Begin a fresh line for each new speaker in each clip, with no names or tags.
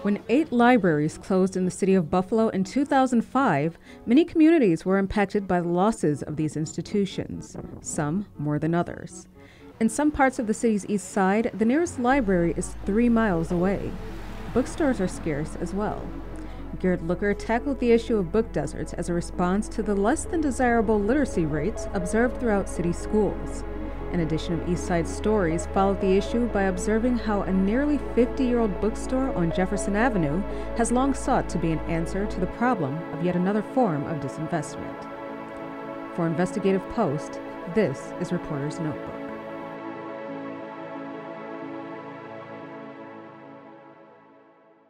When 8 libraries closed in the city of Buffalo in 2005, many communities were impacted by the losses of these institutions, some more than others. In some parts of the city's east side, the nearest library is 3 miles away. Bookstores are scarce as well. Garrett tackled the issue of book deserts as a response to the less than desirable literacy rates observed throughout city schools. An edition of East Side Stories followed the issue by observing how a nearly 50-year-old bookstore on Jefferson Avenue has long sought to be an answer to the problem of yet another form of disinvestment. For Investigative Post, this is Reporter's Notebook.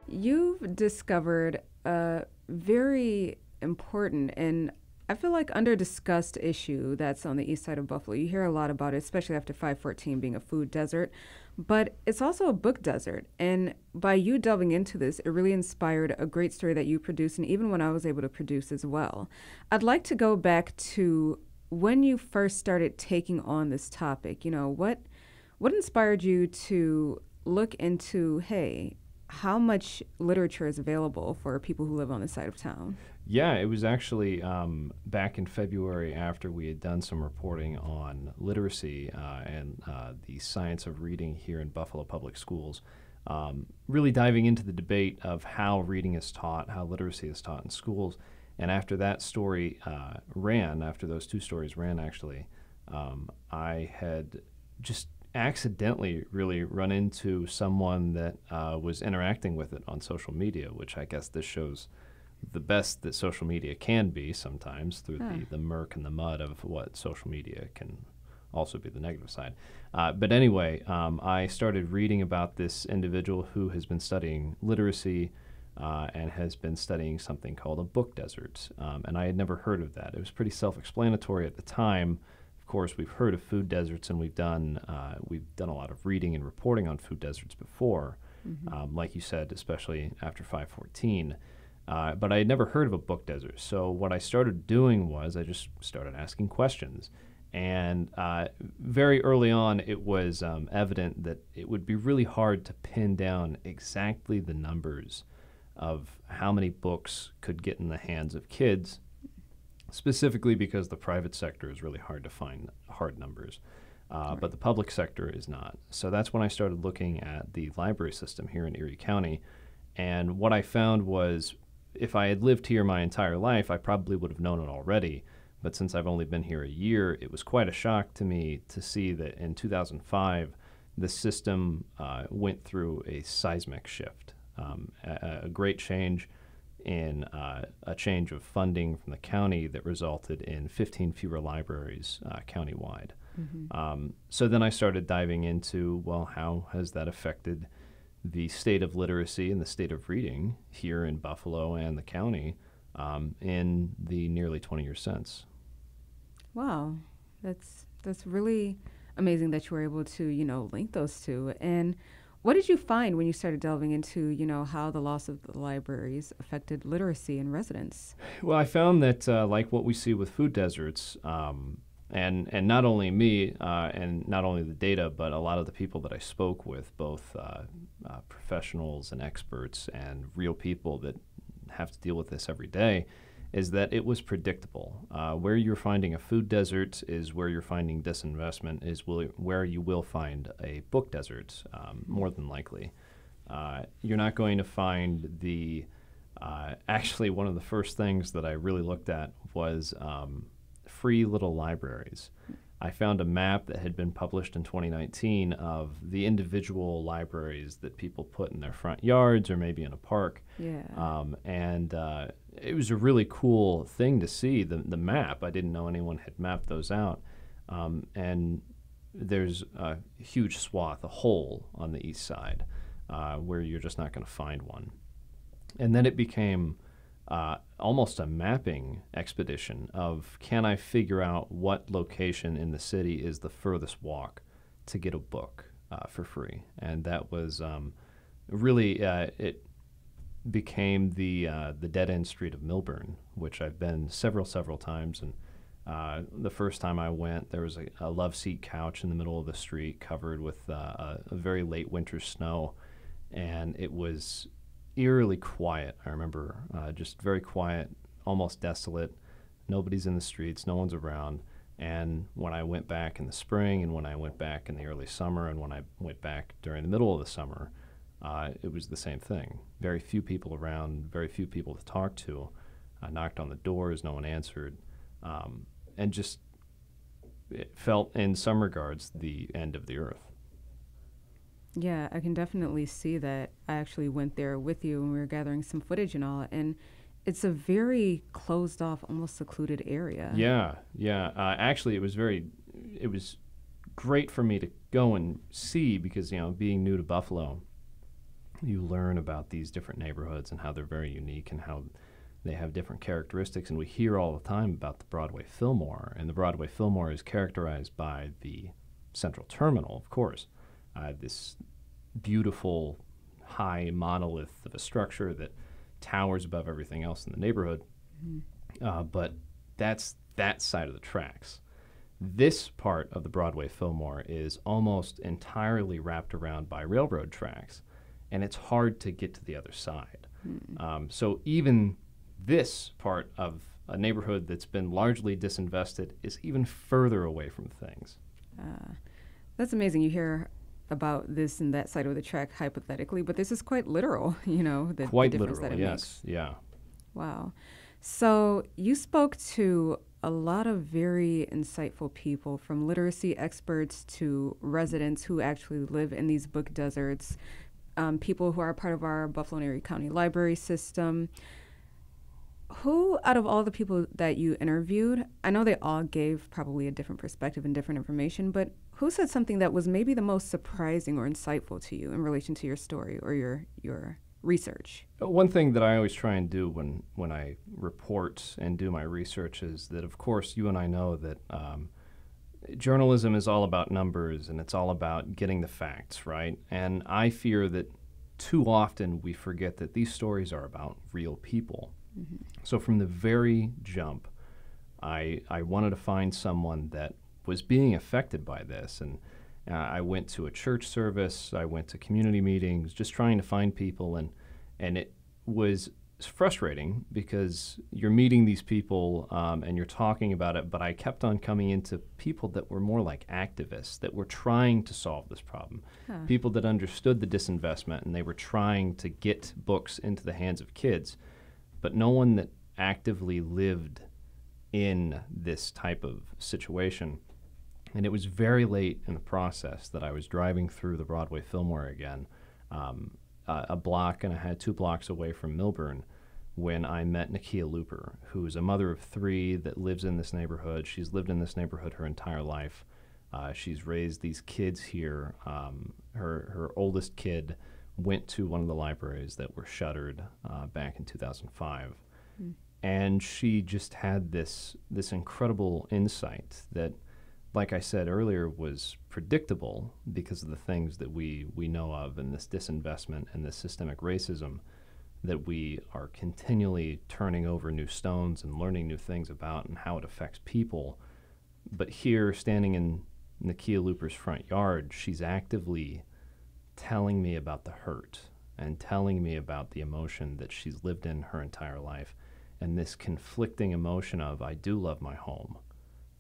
You've discovered a very important and I feel like under-discussed issue that's on the east side of Buffalo. You hear a lot about it, especially after 514 being a food desert, but it's also a book desert. And by you delving into this, it really inspired a great story that you produced, and even when I was able to produce as well. I'd like to go back to when you first started taking on this topic. You know, what inspired you to look into, hey, how much literature is available for people who live on this side of town?
Yeah, it was actually back in February after we had done some reporting on literacy and the science of reading here in Buffalo Public Schools, really diving into the debate of how reading is taught, how literacy is taught in schools. And after that story after those two stories ran actually, I had just accidentally really run into someone that was interacting with it on social media, which I guess this shows the best that social media can be sometimes through the murk and the mud of what social media can also be the negative side. But anyway, I started reading about this individual who has been studying literacy and has been studying something called a book desert. And I had never heard of that. It was pretty self-explanatory at the time. Of course, we've heard of food deserts, and we've done a lot of reading and reporting on food deserts before, like you said, especially after 514. But I had never heard of a book desert. So what I started doing was I just started asking questions. And very early on, it was evident that it would be really hard to pin down exactly the numbers of how many books could get in the hands of kids, specifically because the private sector is really hard to find hard numbers. But the public sector is not. So that's when I started looking at the library system here in Erie County. And what I found was, if I had lived here my entire life, I probably would have known it already. But since I've only been here a year, it was quite a shock to me to see that in 2005, the system went through a seismic shift, a great change in a change of funding from the county that resulted in 15 fewer libraries countywide. So then I started diving into, well, how has that affected the state of literacy and the state of reading here in Buffalo and the county in the nearly 20 years since. Wow,
that's really amazing that you were able to, link those two. And what did you find when you started delving into, how the loss of the libraries affected literacy in residents?
Well, I found that like what we see with food deserts, and not only me and not only the data, but a lot of the people that I spoke with, both professionals and experts and real people that have to deal with this every day, is that it was predictable. Where you're finding a food desert is where you're finding disinvestment, is where you will find a book desert, more than likely. You're not going to find actually one of the first things that I really looked at was free little libraries. I found a map that had been published in 2019 of the individual libraries that people put in their front yards or maybe in a park.
Yeah.
And it was a really cool thing to see, the map. I didn't know anyone had mapped those out. And there's a huge swath, a hole on the east side where you're just not going to find one. And then it became almost a mapping expedition of, can I figure out what location in the city is the furthest walk to get a book for free? And that was really, it became the dead-end street of Milburn, which I've been several times. And the first time I went, there was a love seat couch in the middle of the street covered with a very late winter snow. And it was eerily quiet. I remember just very quiet, almost desolate. Nobody's in the streets, no one's around. And when I went back in the spring, and when I went back in the early summer, and when I went back during the middle of the summer, it was the same thing. Very few people around, very few people to talk to. I knocked on the doors, no one answered. And just it felt, in some regards, the end of the earth.
Yeah, I can definitely see that. I actually went there with you when we were gathering some footage and all, and it's a very closed off, almost secluded area.
Yeah. Actually, it was great for me to go and see because, being new to Buffalo, you learn about these different neighborhoods and how they're very unique and how they have different characteristics. And we hear all the time about the Broadway Fillmore, and the Broadway Fillmore is characterized by the Central Terminal, of course. This beautiful high monolith of a structure that towers above everything else in the neighborhood. Mm-hmm. But that's that side of the tracks. This part of the Broadway Fillmore is almost entirely wrapped around by railroad tracks, and it's hard to get to the other side. Mm-hmm. So even this part of a neighborhood that's been largely disinvested is even further away from things.
That's amazing. You hear about this and that side of the track hypothetically, but this is quite literal, the
quite
difference
literal,
that it
yes,
makes.
Yeah.
Wow. So you spoke to a lot of very insightful people, from literacy experts to residents who actually live in these book deserts, people who are part of our Buffalo and Erie County library system. Who, out of all the people that you interviewed, I know they all gave probably a different perspective and different information, but who said something that was maybe the most surprising or insightful to you in relation to your story or your research?
One thing that I always try and do when I report and do my research is that, of course, you and I know that journalism is all about numbers and it's all about getting the facts, right? And I fear that too often we forget that these stories are about real people. Mm-hmm. So from the very jump, I wanted to find someone that was being affected by this. And I went to a church service, I went to community meetings, just trying to find people. And it was frustrating because you're meeting these people and you're talking about it, but I kept on coming into people that were more like activists, that were trying to solve this problem. People that understood the disinvestment, and they were trying to get books into the hands of kids, but no one that actively lived in this type of situation. And it was very late in the process that I was driving through the Broadway Fillmore again, a block and I had 2 blocks away from Milburn, when I met Nakia Looper, who's a mother of 3 that lives in this neighborhood. She's lived in this neighborhood her entire life. She's raised these kids here. Her oldest kid went to one of the libraries that were shuttered back in 2005. Mm. And she just had this incredible insight that, like I said earlier, was predictable because of the things that we know of, and this disinvestment and this systemic racism that we are continually turning over new stones and learning new things about and how it affects people. But here, standing in Nakia Looper's front yard, she's actively telling me about the hurt and telling me about the emotion that she's lived in her entire life, and this conflicting emotion of, I do love my home,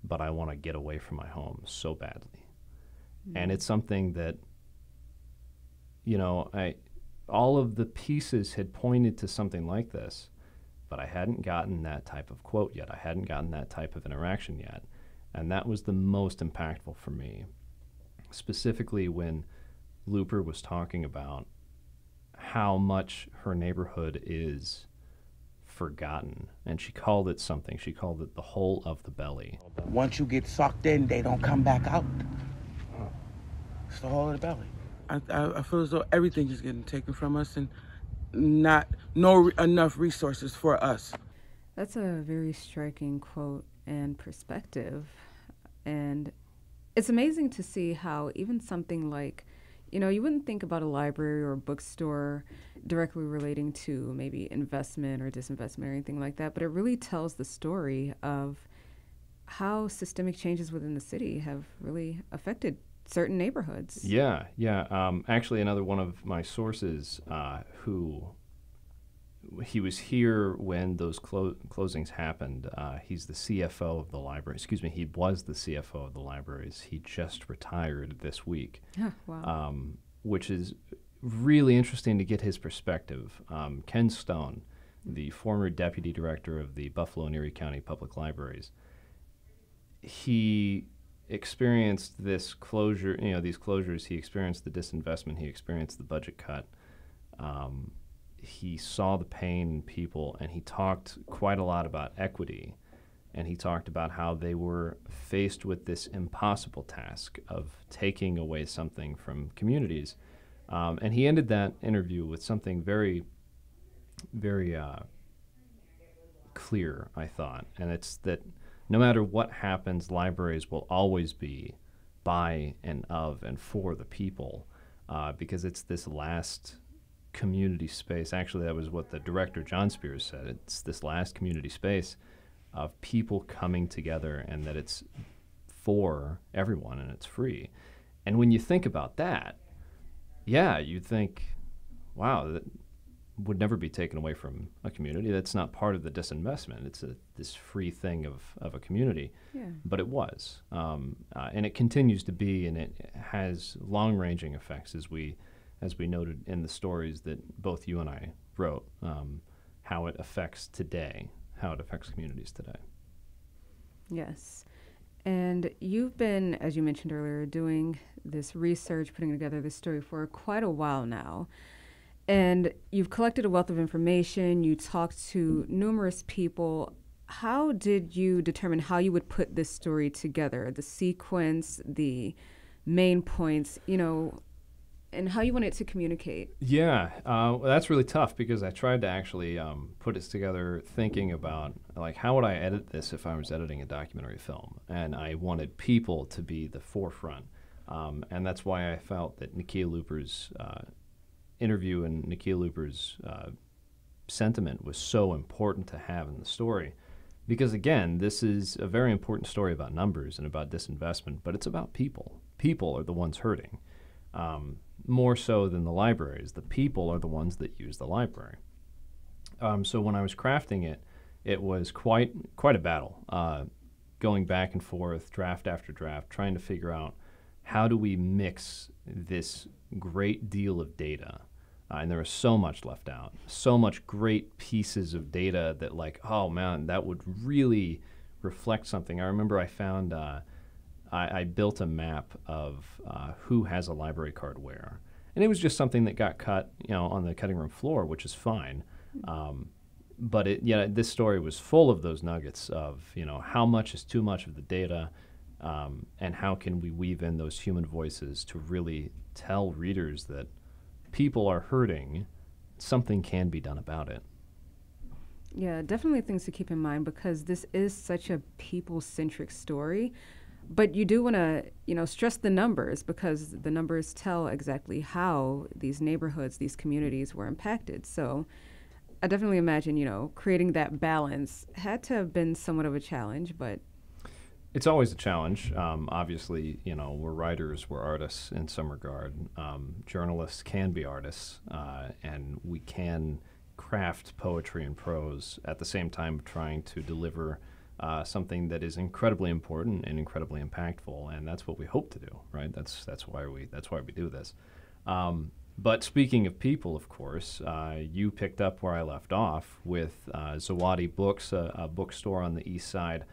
but I want to get away from my home so badly. Mm. And it's something that, all of the pieces had pointed to something like this, but I hadn't gotten that type of quote yet. I hadn't gotten that type of interaction yet. And that was the most impactful for me, specifically when Looper was talking about how much her neighborhood is forgotten. And she called it something. She called it the hole of the belly.
Once you get sucked in, they don't come back out. It's the hole of the belly. I feel as though everything is getting taken from us and no enough resources for us.
That's a very striking quote and perspective. And it's amazing to see how even something like, you wouldn't think about a library or a bookstore directly relating to maybe investment or disinvestment or anything like that, but it really tells the story of how systemic changes within the city have really affected certain neighborhoods.
Yeah. Actually, another one of my sources who he was here when those closings happened. He's the CFO of the library. Excuse me, he was the CFO of the libraries. He just retired this week.
Oh, wow.
Which is really interesting to get his perspective. Ken Stone, the former deputy director of the Buffalo and Erie County Public Libraries, he experienced this closure, these closures. He experienced the disinvestment. He experienced the budget cut. He saw the pain in people, and he talked quite a lot about equity. And he talked about how they were faced with this impossible task of taking away something from communities. And he ended that interview with something very, very clear, I thought. And it's that no matter what happens, libraries will always be by and of and for the people, because it's this last community space. Actually, that was what the director, John Spears, said. It's this last community space of people coming together, and that it's for everyone and it's free. And when you think about that, yeah, you think, wow, that would never be taken away from a community. That's not part of the disinvestment. It's this free thing of a community.
Yeah.
But it was. And it continues to be, and it has long-ranging effects, as we noted in the stories that both you and I wrote, how it affects today, how it affects communities today.
Yes. And you've been, as you mentioned earlier, doing this research, putting together this story for quite a while now. And you've collected a wealth of information. You talked to numerous people. How did you determine how you would put this story together, the sequence, the main points, and how you want it to communicate?
Yeah, well, that's really tough, because I tried to actually put it together thinking about, like, how would I edit this if I was editing a documentary film? And I wanted people to be the forefront. And that's why I felt that Nakia Looper's interview and Nakia Looper's sentiment was so important to have in the story. Because, again, this is a very important story about numbers and about disinvestment, but it's about people. People are the ones hurting. More so than the libraries. The people are the ones that use the library. So when I was crafting it, it was quite a battle, going back and forth, draft after draft, trying to figure out how do we mix this great deal of data. And there was so much left out, so much great pieces of data that, like, oh man, that would really reflect something. I remember I found I built a map of who has a library card where. And it was just something that got cut, on the cutting room floor, which is fine. But this story was full of those nuggets of, how much is too much of the data, and how can we weave in those human voices to really tell readers that people are hurting, something can be done about it.
Yeah, definitely things to keep in mind, because this is such a people-centric story. But you do want to, stress the numbers, because the numbers tell exactly how these neighborhoods, these communities were impacted. So I definitely imagine, creating that balance had to have been somewhat of a challenge, but...
It's always a challenge. Obviously, we're writers, we're artists in some regard. Journalists can be artists, and we can craft poetry and prose at the same time trying to deliver something that is incredibly important and incredibly impactful, and that's what we hope to do, right? That's why we do this. But speaking of people, of course, you picked up where I left off with Zawadi Books, a bookstore on the east side,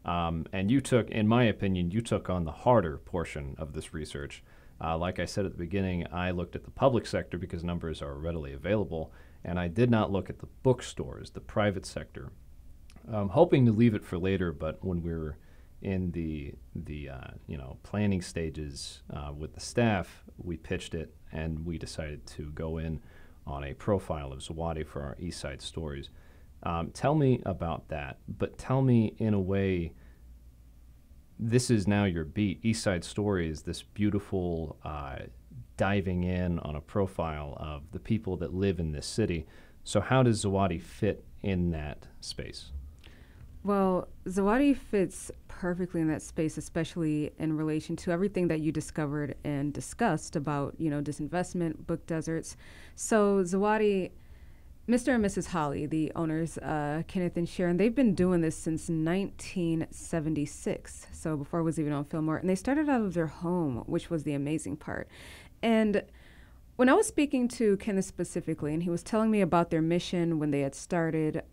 and you took, in my opinion, on the harder portion of this research. Like I said at the beginning, I looked at the public sector because numbers are readily available, and I did not look at the bookstores, the private sector. Hoping to leave it for later, but when we were in the planning stages with the staff, we pitched it, and we decided to go in on a profile of Zawadi for our East Side Stories. Tell me about that, but tell me in a way, this is now your beat. East Side Stories, this beautiful diving in on a profile of the people that live in this city. So how does Zawadi fit in that space?
Well, Zawadi fits perfectly in that space, especially in relation to everything that you discovered and discussed about, disinvestment, book deserts. So Zawadi Mr. and Mrs. Holly, the owners, Kenneth and Sharon, they've been doing this since 1976, so before it was even on Fillmore. And they started out of their home, which was the amazing part. And when I was speaking to Kenneth specifically, and he was telling me about their mission when they had started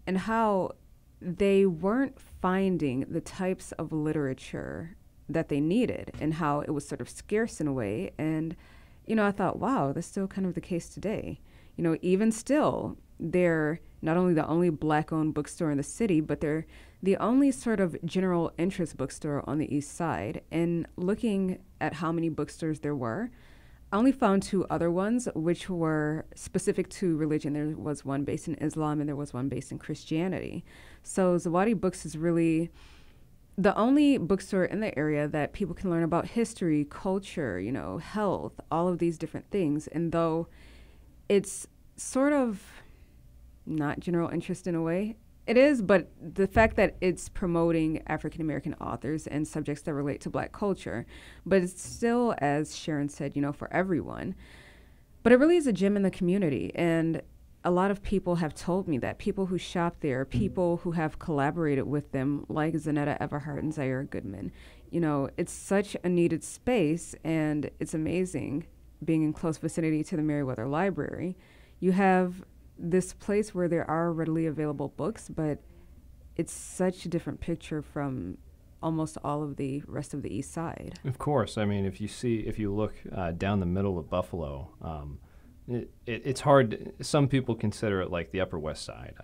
and how they weren't finding the types of literature that they needed and how it was sort of scarce in a way. And, I thought, wow, that's still kind of the case today. Even still, they're not only the only Black-owned bookstore in the city, but they're the only sort of general interest bookstore on the east side. And looking at how many bookstores there were, I only found 2 other ones, which were specific to religion. There was one based in Islam and there was one based in Christianity. So Zawadi Books is really the only bookstore in the area that people can learn about history, culture, health, all of these different things. And though it's sort of not general interest in a way. It is, but the fact that it's promoting African American authors and subjects that relate to Black culture, but it's still, as Sharon said, for everyone. But it really is a gem in the community. And a lot of people have told me that, people who shop there, people who have collaborated with them, like Zanetta Everhart and Zaire Goodman. It's such a needed space, and it's amazing being in close vicinity to the Meriwether Library. You have this place where there are readily available books, but it's such a different picture from almost all of the rest of the east side.
Of course. I mean, if you look down the middle of Buffalo, it's hard. Some people consider it like the Upper West Side.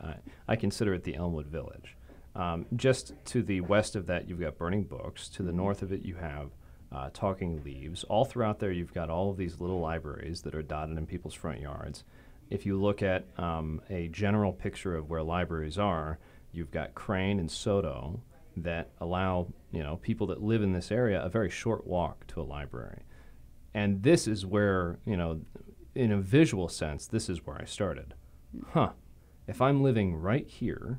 I consider it the Elmwood Village. Just to the west of that, you've got Burning Books. To the north of it, you have Talking Leaves. All throughout there, you've got all of these little libraries that are dotted in people's front yards. If you look at a general picture of where libraries are, you've got Crane and Soto that allow people that live in this area a very short walk to a library. And this is where, in a visual sense, this is where I started. If I'm living right here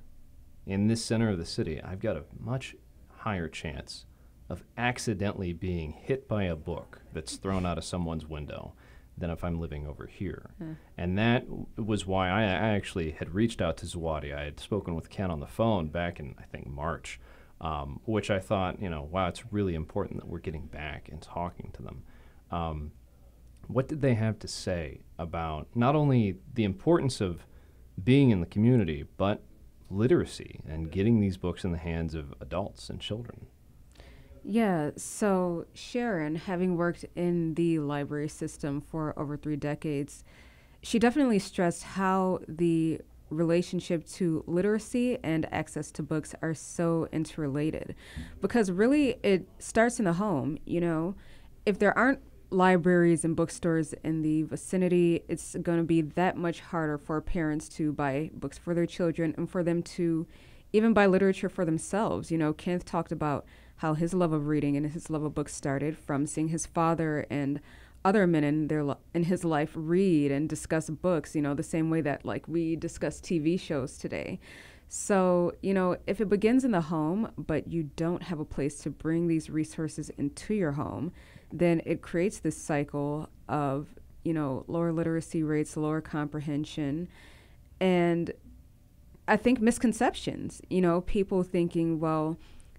in this center of the city, I've got a much higher chance of accidentally being hit by a book that's thrown out of someone's window than if I'm living over here. And that was why I actually had reached out to Zawadi. I had spoken with Ken on the phone back in, I think, March, which I thought, wow, it's really important that we're getting back and talking to them. What did they have to say about not only the importance of being in the community, but literacy and getting these books in the hands of adults and children?
Yeah, so Sharon, having worked in the library system for over 3 decades, she definitely stressed how the relationship to literacy and access to books are so interrelated. Because really, it starts in the home. If there aren't libraries and bookstores in the vicinity, it's going to be that much harder for parents to buy books for their children and for them to even buy literature for themselves. Kenneth talked about how his love of reading and his love of books started from seeing his father and other men in his life read and discuss books, the same way that we discuss TV shows today. So, if it begins in the home, but you don't have a place to bring these resources into your home, then it creates this cycle of, lower literacy rates, lower comprehension, and I think misconceptions, people thinking, well,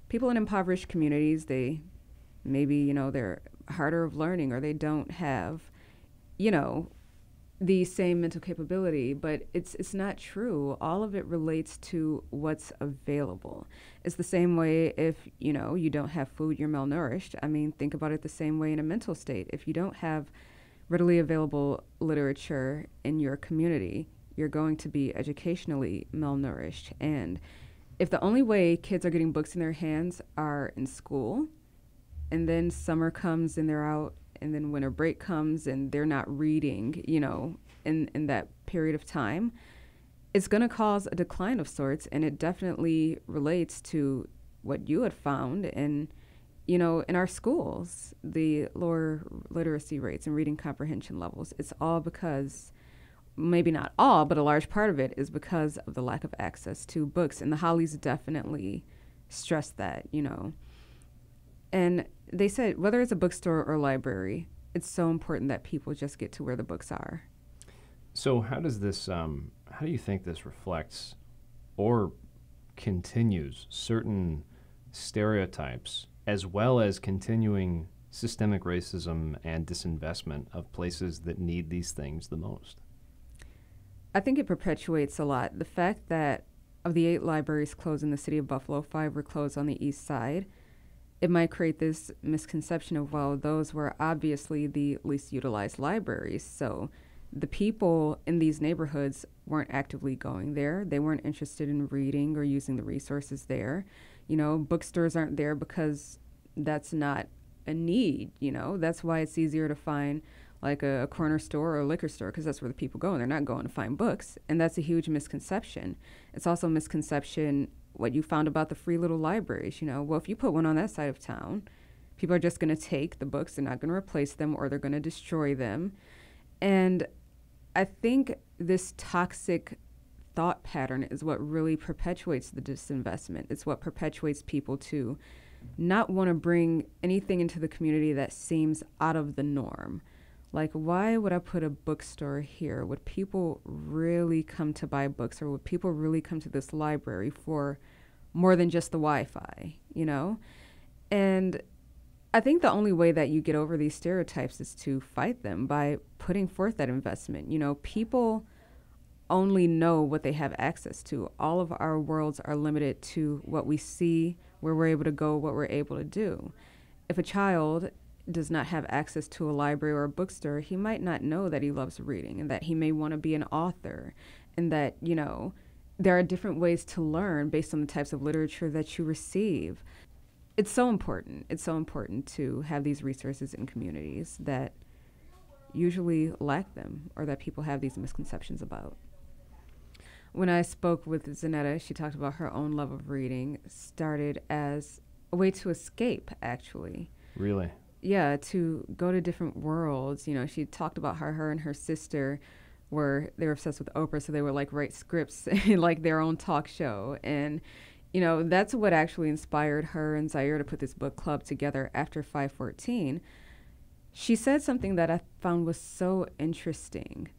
people in impoverished communities, they maybe, they're harder of learning or they don't have, the same mental capability, but it's not true. All of it relates to what's available. It's the same way if, you don't have food, you're malnourished. I mean, think about it the same way in a mental state. If you don't have readily available literature in your community, you're going to be educationally malnourished. And if the only way kids are getting books in their hands are in school, and then summer comes and they're out, and then winter break comes and they're not reading, in that period of time, it's going to cause a decline of sorts. And it definitely relates to what you had found in our schools, the lower literacy rates and reading comprehension levels. It's all because, maybe not all, but a large part of it is because of the lack of access to books. And the Hollies definitely stressed that, And they said whether it's a bookstore or library, it's so important that people just get to where the books are.
So how does this how do you think this reflects or continues certain stereotypes, as well as continuing systemic racism and disinvestment of places that need these things the most?
I think it perpetuates a lot. The fact that of the 8 libraries closed in the city of Buffalo, 5 were closed on the east side, it might create this misconception of, well, those were obviously the least utilized libraries. So the people in these neighborhoods weren't actively going there. They weren't interested in reading or using the resources there. You know, bookstores aren't there because that's not a need, you know. That's why it's easier to find like a corner store or a liquor store, because that's where the people go, and they're not going to find books. And that's a huge misconception. It's also a misconception what you found about the free little libraries. You know, well, if you put one on that side of town, people are just going to take the books. They're not going to replace them, or they're going to destroy them. And I think this toxic thought pattern is what really perpetuates the disinvestment. It's what perpetuates people to not want to bring anything into the community that seems out of the norm. Like, why would I put a bookstore here? Would people really come to buy books, or would people really come to this library for more than just the Wi-Fi, you know? And I think the only way that you get over these stereotypes is to fight them by putting forth that investment. You know, people only know what they have access to. All of our worlds are limited to what we see, where we're able to go, what we're able to do. If a child does not have access to a library or a bookstore, he might not know that he loves reading, and that he may want to be an author, and that, you know, there are different ways to learn based on the types of literature that you receive. It's so important. It's so important to have these resources in communities that usually lack them, or that people have these misconceptions about. When I spoke with Zanetta, she talked about her own love of reading started as a way to escape, actually.
Really?
Yeah, to go to different worlds. You know, she talked about how her and her sister they were obsessed with Oprah, so they would like write scripts in like their own talk show. And, you know, that's what actually inspired her and Zaire to put this book club together after 514. She said something that I found was so interesting.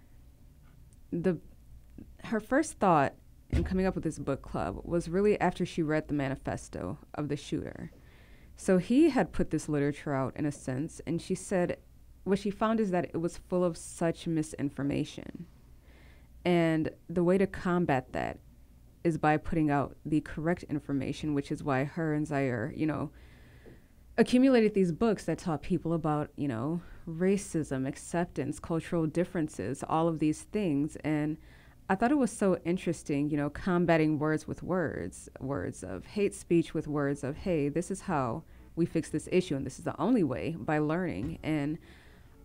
Her first thought in coming up with this book club was really after she read the manifesto of the shooter. So he had put this literature out in a sense, and she said what she found is that it was full of such misinformation. And the way to combat that is by putting out the correct information, which is why her and Zaire, you know, accumulated these books that taught people about, you know, racism, acceptance, cultural differences, all of these things. And I thought it was so interesting, you know, combating words with words of hate speech with words of, hey, this is how we fix this issue, and this is the only way, by learning. And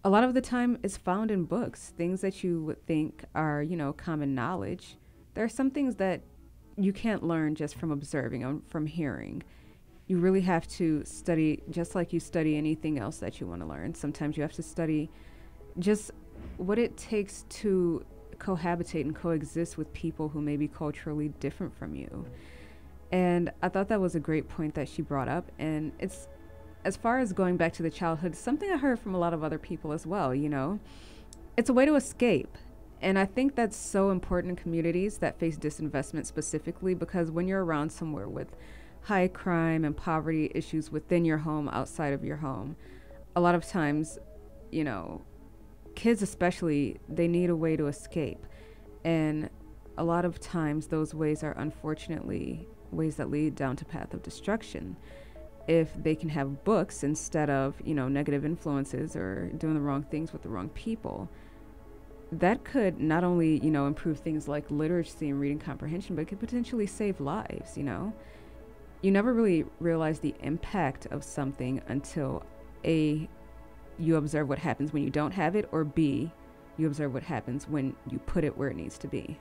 a lot of the time it's found in books, things that you would think are, you know, common knowledge. There are some things that you can't learn just from observing or from hearing. You really have to study, just like you study anything else that you want to learn. Sometimes you have to study just what it takes to cohabitate and coexist with people who may be culturally different from you. And I thought that was a great point that she brought up. And it's, as far as going back to the childhood, something I heard from a lot of other people as well, you know. It's a way to escape. And I think that's so important in communities that face disinvestment specifically, because when you're around somewhere with high crime and poverty issues within your home, outside of your home, a lot of times, you know, kids especially, they need a way to escape. And a lot of times those ways are unfortunately ways that lead down to path of destruction. If they can have books instead of, you know, negative influences or doing the wrong things with the wrong people, that could not only, you know, improve things like literacy and reading comprehension, but it could potentially save lives, you know. You never really realize the impact of something until A, you observe what happens when you don't have it, or B, you observe what happens when you put it where it needs to be.